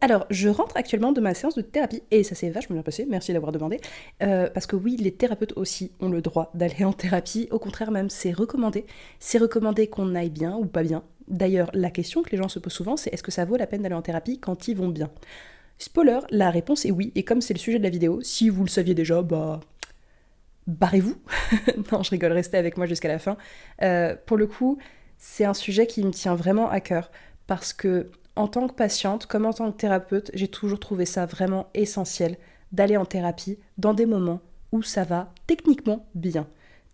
Alors, je rentre actuellement de ma séance de thérapie et ça s'est vachement bien passé, merci d'avoir demandé. Parce que oui, les thérapeutes aussi ont le droit d'aller en thérapie. Au contraire même, c'est recommandé. C'est recommandé qu'on aille bien ou pas bien. D'ailleurs, la question que les gens se posent souvent, c'est est-ce que ça vaut la peine d'aller en thérapie quand ils vont bien? Spoiler, la réponse est oui. Et comme c'est le sujet de la vidéo, si vous le saviez déjà, bah barrez-vous. Non, je rigole, restez avec moi jusqu'à la fin. Pour le coup, c'est un sujet qui me tient vraiment à cœur parce que, en tant que patiente, comme en tant que thérapeute, j'ai toujours trouvé ça vraiment essentiel d'aller en thérapie dans des moments où ça va techniquement bien.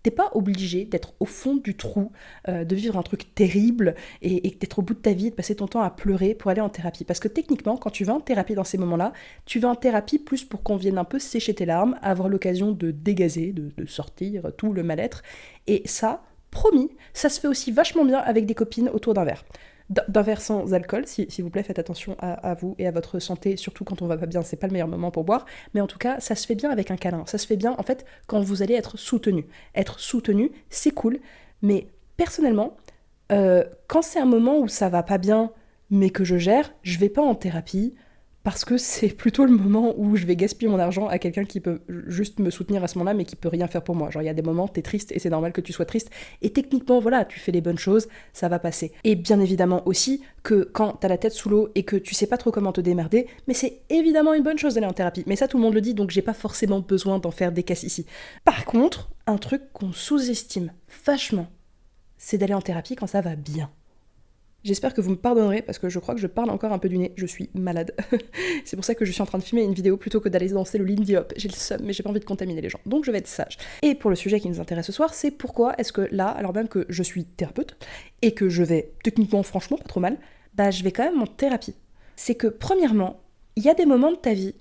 T'es pas obligé d'être au fond du trou, de vivre un truc terrible et d'être au bout de ta vie, de passer ton temps à pleurer pour aller en thérapie. Parce que techniquement, quand tu vas en thérapie dans ces moments-là, tu vas en thérapie plus pour qu'on vienne un peu sécher tes larmes, avoir l'occasion de dégazer, de sortir tout le mal-être. Et ça, promis, ça se fait aussi vachement bien avec des copines autour d'un verre. D'un verre sans alcool, s'il vous plaît, faites attention à vous et à votre santé, surtout quand on va pas bien, c'est pas le meilleur moment pour boire, mais en tout cas, ça se fait bien avec un câlin, ça se fait bien en fait quand vous allez être soutenu. Être soutenu, c'est cool, mais personnellement, quand c'est un moment où ça va pas bien, mais que je gère, je vais pas en thérapie parce que c'est plutôt le moment où je vais gaspiller mon argent à quelqu'un qui peut juste me soutenir à ce moment-là, mais qui peut rien faire pour moi. Genre, il y a des moments, t'es triste et c'est normal que tu sois triste. Et techniquement, voilà, tu fais les bonnes choses, ça va passer. Et bien évidemment aussi que quand t'as la tête sous l'eau et que tu sais pas trop comment te démerder, mais c'est évidemment une bonne chose d'aller en thérapie. Mais ça, tout le monde le dit, donc j'ai pas forcément besoin d'en faire des casses ici. Par contre, un truc qu'on sous-estime vachement, c'est d'aller en thérapie quand ça va bien. J'espère que vous me pardonnerez parce que je crois que je parle encore un peu du nez, je suis malade. C'est pour ça que je suis en train de filmer une vidéo plutôt que d'aller danser le Lindy Hop. J'ai le seum, mais j'ai pas envie de contaminer les gens, donc je vais être sage. Et pour le sujet qui nous intéresse ce soir, c'est pourquoi est-ce que là, alors même que je suis thérapeute et que je vais techniquement, franchement, pas trop mal, bah je vais quand même en thérapie. C'est que premièrement, il y a des moments de ta vie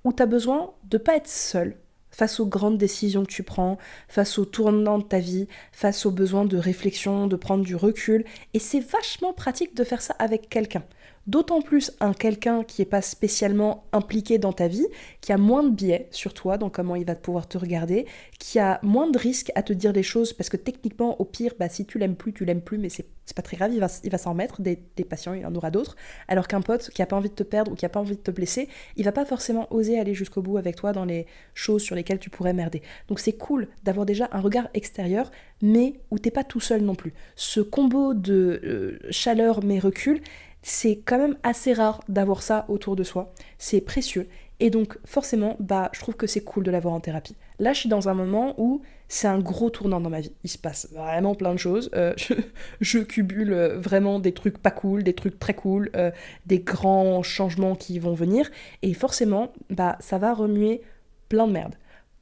où t'as besoin de pas être seul face aux grandes décisions que tu prends, face aux tournants de ta vie, face aux besoins de réflexion, de prendre du recul. Et c'est vachement pratique de faire ça avec quelqu'un. D'autant plus un quelqu'un qui n'est pas spécialement impliqué dans ta vie, qui a moins de biais sur toi, dans comment il va pouvoir te regarder, qui a moins de risques à te dire des choses, parce que techniquement, au pire, bah, si tu l'aimes plus, mais c'est pas très grave, il va s'en remettre, des patients, il en aura d'autres, alors qu'un pote qui a pas envie de te perdre ou qui a pas envie de te blesser, il va pas forcément oser aller jusqu'au bout avec toi dans les choses sur lesquelles tu pourrais merder. Donc c'est cool d'avoir déjà un regard extérieur, mais où t'es pas tout seul non plus. Ce combo de chaleur mais recul, c'est quand même assez rare d'avoir ça autour de soi. C'est précieux. Et donc, forcément, bah, je trouve que c'est cool de l'avoir en thérapie. Là, je suis dans un moment où c'est un gros tournant dans ma vie. Il se passe vraiment plein de choses. Je cumule vraiment des trucs pas cool, des trucs très cool, des grands changements qui vont venir. Et forcément, bah, ça va remuer plein de merde.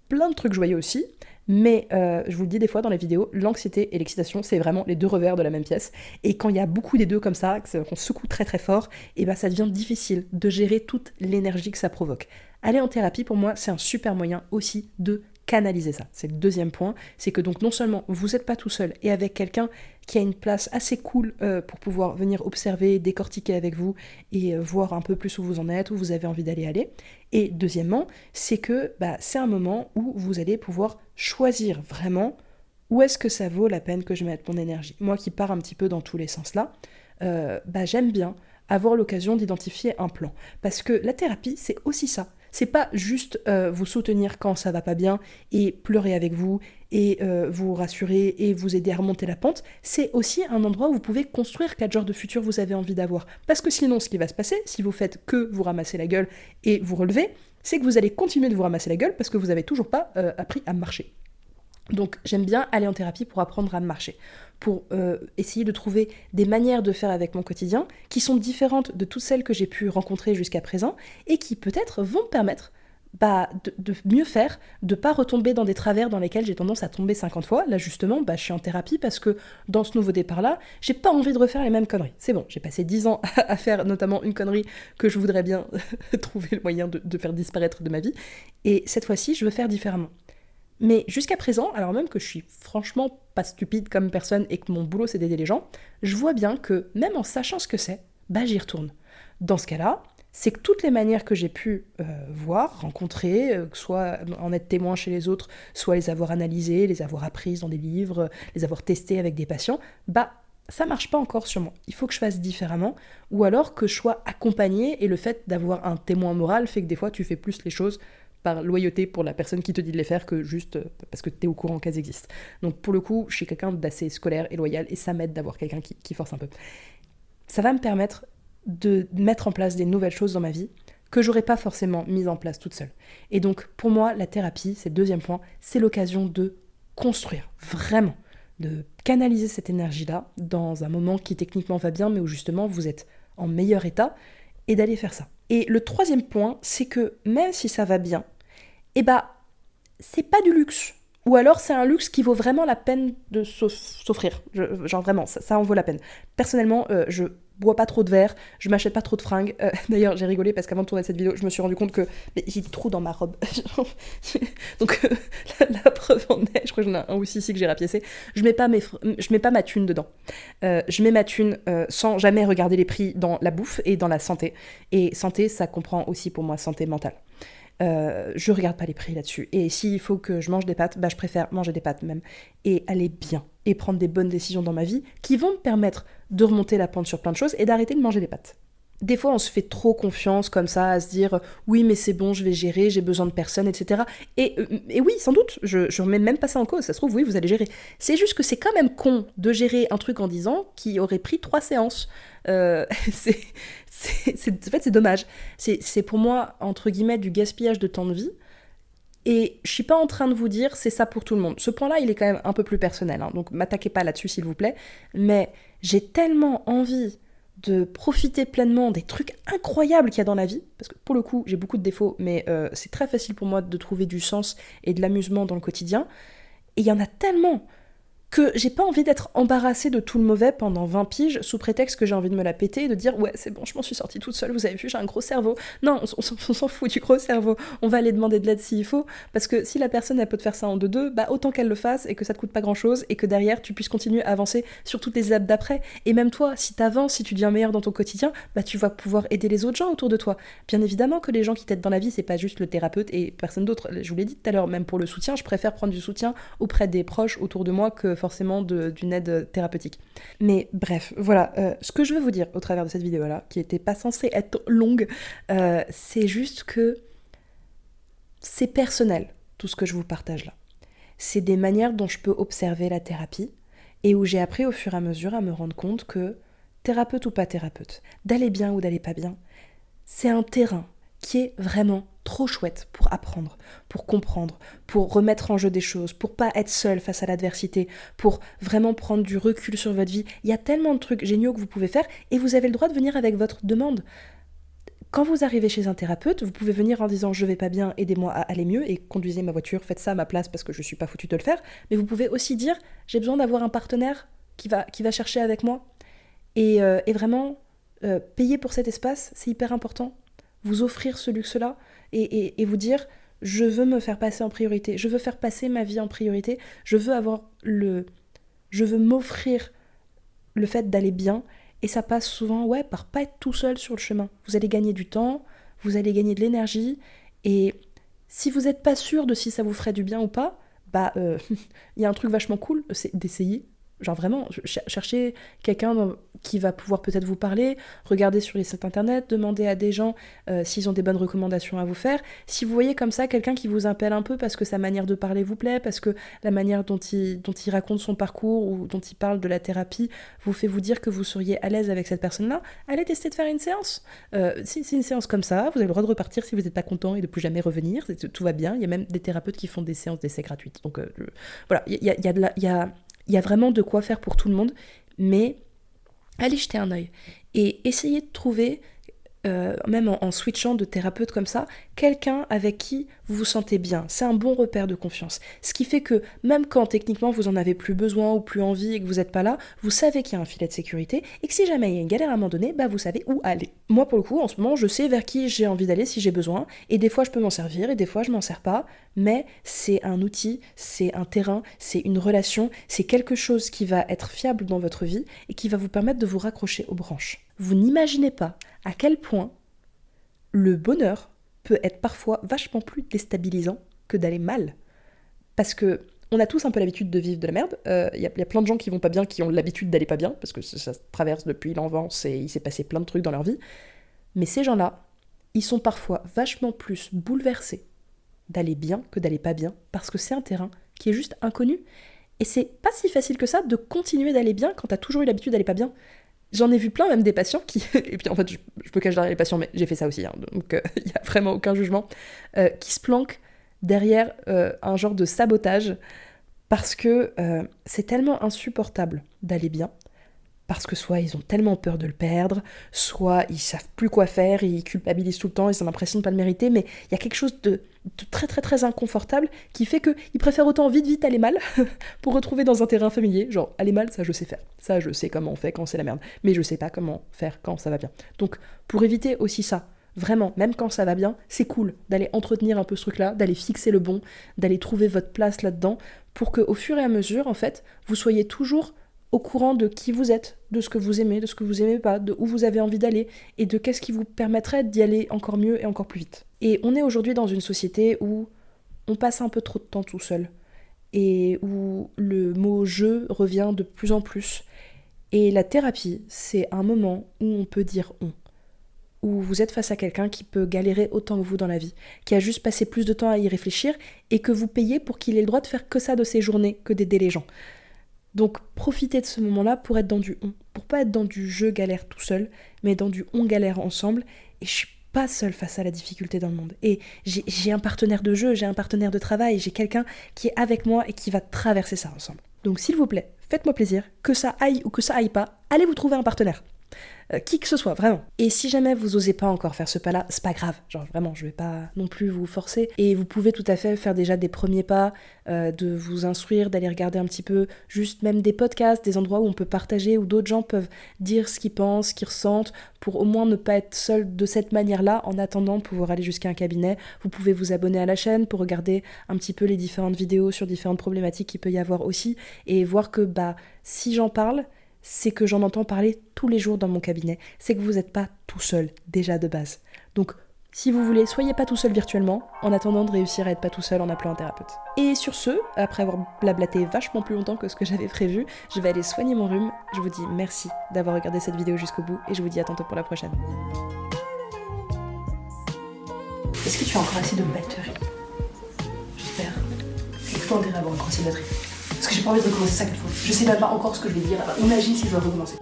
Plein de trucs joyeux aussi. Mais je vous le dis des fois dans les vidéos, l'anxiété et l'excitation, c'est vraiment les deux revers de la même pièce. Et quand il y a beaucoup des deux comme ça, qu'on secoue très très fort, et ben ça devient difficile de gérer toute l'énergie que ça provoque. Aller en thérapie, pour moi, c'est un super moyen aussi de canaliser ça. C'est le deuxième point, c'est que donc non seulement vous n'êtes pas tout seul et avec quelqu'un qui a une place assez cool pour pouvoir venir observer, décortiquer avec vous et voir un peu plus où vous en êtes, où vous avez envie d'aller. Et deuxièmement, c'est que bah, c'est un moment où vous allez pouvoir choisir vraiment où est-ce que ça vaut la peine que je mette mon énergie. Moi qui pars un petit peu dans tous les sens là, bah, j'aime bien avoir l'occasion d'identifier un plan. Parce que la thérapie, c'est aussi ça. C'est pas juste vous soutenir quand ça va pas bien et pleurer avec vous et vous rassurer et vous aider à remonter la pente. C'est aussi un endroit où vous pouvez construire quel genre de futur vous avez envie d'avoir. Parce que sinon, ce qui va se passer, si vous faites que vous ramasser la gueule et vous relever, c'est que vous allez continuer de vous ramasser la gueule parce que vous avez toujours pas appris à marcher. Donc j'aime bien aller en thérapie pour apprendre à marcher, pour essayer de trouver des manières de faire avec mon quotidien qui sont différentes de toutes celles que j'ai pu rencontrer jusqu'à présent et qui peut-être vont me permettre bah, de mieux faire, de pas retomber dans des travers dans lesquels j'ai tendance à tomber 50 fois. Là justement, bah, je suis en thérapie parce que dans ce nouveau départ-là, j'ai pas envie de refaire les mêmes conneries. C'est bon, j'ai passé 10 ans à faire notamment une connerie que je voudrais bien trouver le moyen de faire disparaître de ma vie. Et cette fois-ci, je veux faire différemment. Mais jusqu'à présent, alors même que je suis franchement pas stupide comme personne et que mon boulot c'est d'aider les gens, je vois bien que même en sachant ce que c'est, bah j'y retourne. Dans ce cas-là, c'est que toutes les manières que j'ai pu voir, rencontrer, que soit en être témoin chez les autres, soit les avoir analysées, les avoir apprises dans des livres, les avoir testées avec des patients, bah ça marche pas encore sur moi. Il faut que je fasse différemment, ou alors que je sois accompagnée, et le fait d'avoir un témoin moral fait que des fois tu fais plus les choses par loyauté pour la personne qui te dit de les faire que juste parce que tu es au courant qu'elles existent. Donc pour le coup, je suis quelqu'un d'assez scolaire et loyal, et ça m'aide d'avoir quelqu'un qui force un peu. Ça va me permettre de mettre en place des nouvelles choses dans ma vie que j'aurais pas forcément mises en place toute seule. Et donc pour moi, la thérapie, c'est le deuxième point, c'est l'occasion de construire, vraiment, de canaliser cette énergie-là dans un moment qui techniquement va bien, mais où justement vous êtes en meilleur état, et d'aller faire ça. Et le troisième point, c'est que même si ça va bien, eh bah, c'est pas du luxe. Ou alors c'est un luxe qui vaut vraiment la peine de s'offrir. Genre vraiment, ça en vaut la peine. Personnellement, je bois pas trop de verre, je m'achète pas trop de fringues. D'ailleurs, j'ai rigolé parce qu'avant de tourner cette vidéo, je me suis rendu compte que j'ai des trous dans ma robe. Donc la preuve en est, je crois que j'en ai un aussi ici que j'ai rapiécé. Je mets pas ma thune dedans. Je mets ma thune sans jamais regarder les prix dans la bouffe et dans la santé. Et santé, ça comprend aussi pour moi santé mentale. Je regarde pas les prix là-dessus. Et s'il faut que je mange des pâtes, bah je préfère manger des pâtes même. Et aller bien. Et prendre des bonnes décisions dans ma vie qui vont me permettre de remonter la pente sur plein de choses et d'arrêter de manger des pâtes. Des fois, on se fait trop confiance comme ça, à se dire « oui, mais c'est bon, je vais gérer, j'ai besoin de personne, etc. » Et oui, sans doute, je remets même pas ça en cause, ça se trouve, oui, vous allez gérer. C'est juste que c'est quand même con de gérer un truc en 10 ans qui aurait pris 3 séances. En fait, c'est dommage. C'est pour moi, entre guillemets, du gaspillage de temps de vie. Et je suis pas en train de vous dire c'est ça pour tout le monde. Ce point-là, il est quand même un peu plus personnel, hein, donc m'attaquez pas là-dessus, s'il vous plaît. Mais j'ai tellement envie de profiter pleinement des trucs incroyables qu'il y a dans la vie, parce que pour le coup, j'ai beaucoup de défauts, mais c'est très facile pour moi de trouver du sens et de l'amusement dans le quotidien. Et il y en a tellement que j'ai pas envie d'être embarrassée de tout le mauvais pendant 20 piges sous prétexte que j'ai envie de me la péter et de dire ouais c'est bon je m'en suis sortie toute seule, vous avez vu j'ai un gros cerveau. Non, on s'en fout du gros cerveau, on va aller demander de l'aide s'il faut, parce que si la personne elle peut te faire ça en 2-2, bah autant qu'elle le fasse et que ça te coûte pas grand chose et que derrière tu puisses continuer à avancer sur toutes les étapes d'après. Et même toi, si t'avances, si tu deviens meilleur dans ton quotidien, bah tu vas pouvoir aider les autres gens autour de toi. Bien évidemment que les gens qui t'aident dans la vie, c'est pas juste le thérapeute et personne d'autre. Je vous l'ai dit tout à l'heure, même pour le soutien, je préfère prendre du soutien auprès des proches autour de moi que forcément d'une aide thérapeutique. Mais bref, voilà, ce que je veux vous dire au travers de cette vidéo-là, qui n'était pas censée être longue, c'est juste que c'est personnel, tout ce que je vous partage là. C'est des manières dont je peux observer la thérapie et où j'ai appris au fur et à mesure à me rendre compte que, thérapeute ou pas thérapeute, d'aller bien ou d'aller pas bien, c'est un terrain qui est vraiment trop chouette pour apprendre, pour comprendre, pour remettre en jeu des choses, pour pas être seul face à l'adversité, pour vraiment prendre du recul sur votre vie. Il y a tellement de trucs géniaux que vous pouvez faire et vous avez le droit de venir avec votre demande. Quand vous arrivez chez un thérapeute, vous pouvez venir en disant « je vais pas bien, aidez-moi à aller mieux et conduisez ma voiture, faites ça à ma place parce que je suis pas foutu de le faire ». Mais vous pouvez aussi dire « j'ai besoin d'avoir un partenaire qui va chercher avec moi ». Et vraiment, payer pour cet espace, c'est hyper important. Vous offrir ce luxe-là et vous dire je veux me faire passer en priorité, je veux faire passer ma vie en priorité, je veux m'offrir le fait d'aller bien, et ça passe souvent par pas être tout seul sur le chemin. Vous allez gagner du temps, vous allez gagner de l'énergie, et si vous n'êtes pas sûr de si ça vous ferait du bien ou pas, y a un truc vachement cool, c'est d'essayer. Genre vraiment, chercher quelqu'un qui va pouvoir peut-être vous parler, regarder sur les sites internet, demander à des gens s'ils ont des bonnes recommandations à vous faire. Si vous voyez comme ça quelqu'un qui vous appelle un peu parce que sa manière de parler vous plaît, parce que la manière dont il raconte son parcours ou dont il parle de la thérapie vous fait vous dire que vous seriez à l'aise avec cette personne-là, allez tester de faire une séance. Si c'est une séance comme ça, vous avez le droit de repartir si vous n'êtes pas content et de plus jamais revenir, tout va bien. Il y a même des thérapeutes qui font des séances d'essai gratuites. Donc voilà, il y a vraiment de quoi faire pour tout le monde, mais allez jeter un œil et essayez de trouver, même en switchant de thérapeute comme ça, quelqu'un avec qui vous vous sentez bien. C'est un bon repère de confiance. Ce qui fait que même quand techniquement vous en avez plus besoin ou plus envie et que vous n'êtes pas là, vous savez qu'il y a un filet de sécurité et que si jamais il y a une galère à un moment donné, vous savez où aller. Moi pour le coup, en ce moment, je sais vers qui j'ai envie d'aller si j'ai besoin, et des fois je peux m'en servir et des fois je m'en sers pas, mais c'est un outil, c'est un terrain, c'est une relation, c'est quelque chose qui va être fiable dans votre vie et qui va vous permettre de vous raccrocher aux branches. Vous n'imaginez pas à quel point le bonheur peut être parfois vachement plus déstabilisant que d'aller mal. Parce que On a tous un peu l'habitude de vivre de la merde. Il y a plein de gens qui vont pas bien, qui ont l'habitude d'aller pas bien, parce que ça traverse depuis l'enfance et il s'est passé plein de trucs dans leur vie. Mais ces gens-là, ils sont parfois vachement plus bouleversés d'aller bien que d'aller pas bien, parce que c'est un terrain qui est juste inconnu. Et c'est pas si facile que ça de continuer d'aller bien quand t'as toujours eu l'habitude d'aller pas bien. J'en ai vu plein, même des patients qui... Et puis en fait, je peux cacher derrière les patients, mais j'ai fait ça aussi, hein, donc il y a vraiment aucun jugement. Qui se planquent derrière un genre de sabotage, parce que c'est tellement insupportable d'aller bien, parce que soit ils ont tellement peur de le perdre, soit ils savent plus quoi faire, ils culpabilisent tout le temps, ils ont l'impression de pas le mériter, mais il y a quelque chose de très très très inconfortable qui fait qu'ils préfèrent autant vite aller mal pour retrouver dans un terrain familier. Genre, aller mal, ça je sais faire, ça je sais comment on fait quand c'est la merde, mais je sais pas comment faire quand ça va bien. Donc pour éviter aussi ça, vraiment, même quand ça va bien, c'est cool d'aller entretenir un peu ce truc-là, d'aller fixer le bon, d'aller trouver votre place là-dedans, pour qu'au fur et à mesure, en fait, vous soyez toujours au courant de qui vous êtes, de ce que vous aimez, de ce que vous aimez pas, de où vous avez envie d'aller, et de qu'est-ce qui vous permettrait d'y aller encore mieux et encore plus vite. Et on est aujourd'hui dans une société où on passe un peu trop de temps tout seul, et où le mot « je » revient de plus en plus. Et la thérapie, c'est un moment où on peut dire « on », où vous êtes face à quelqu'un qui peut galérer autant que vous dans la vie, qui a juste passé plus de temps à y réfléchir, et que vous payez pour qu'il ait le droit de faire que ça de ses journées, que d'aider les gens. Donc profitez de ce moment-là pour être dans du on, pour pas être dans du je galère tout seul, mais dans du on galère ensemble, et je suis pas seule face à la difficulté dans le monde. Et j'ai un partenaire de jeu, j'ai un partenaire de travail, j'ai quelqu'un qui est avec moi et qui va traverser ça ensemble. Donc s'il vous plaît, faites-moi plaisir, que ça aille ou que ça aille pas, allez vous trouver un partenaire. Qui que ce soit, vraiment. Et si jamais vous osez pas encore faire ce pas-là, c'est pas grave. Genre vraiment, je vais pas non plus vous forcer. Et vous pouvez tout à fait faire déjà des premiers pas, de vous instruire, d'aller regarder un petit peu, juste même des podcasts, des endroits où on peut partager, où d'autres gens peuvent dire ce qu'ils pensent, ce qu'ils ressentent, pour au moins ne pas être seul de cette manière-là, en attendant de pouvoir aller jusqu'à un cabinet. Vous pouvez vous abonner à la chaîne pour regarder un petit peu les différentes vidéos sur différentes problématiques qu'il peut y avoir aussi, et voir que si j'en parle, c'est que j'en entends parler tous les jours dans mon cabinet, c'est que vous n'êtes pas tout seul, déjà de base. Donc, si vous voulez, soyez pas tout seul virtuellement, en attendant de réussir à être pas tout seul en appelant un thérapeute. Et sur ce, après avoir blablaté vachement plus longtemps que ce que j'avais prévu, je vais aller soigner mon rhume. Je vous dis merci d'avoir regardé cette vidéo jusqu'au bout, et je vous dis à tantôt pour la prochaine. Est-ce que tu as encore assez de batterie? J'espère. J'ai plutôt intérêt à avoir encore assez de batterie. Parce que j'ai pas envie de recommencer ça 4 fois. Je sais même pas encore ce que je vais dire. Imagine si je dois recommencer.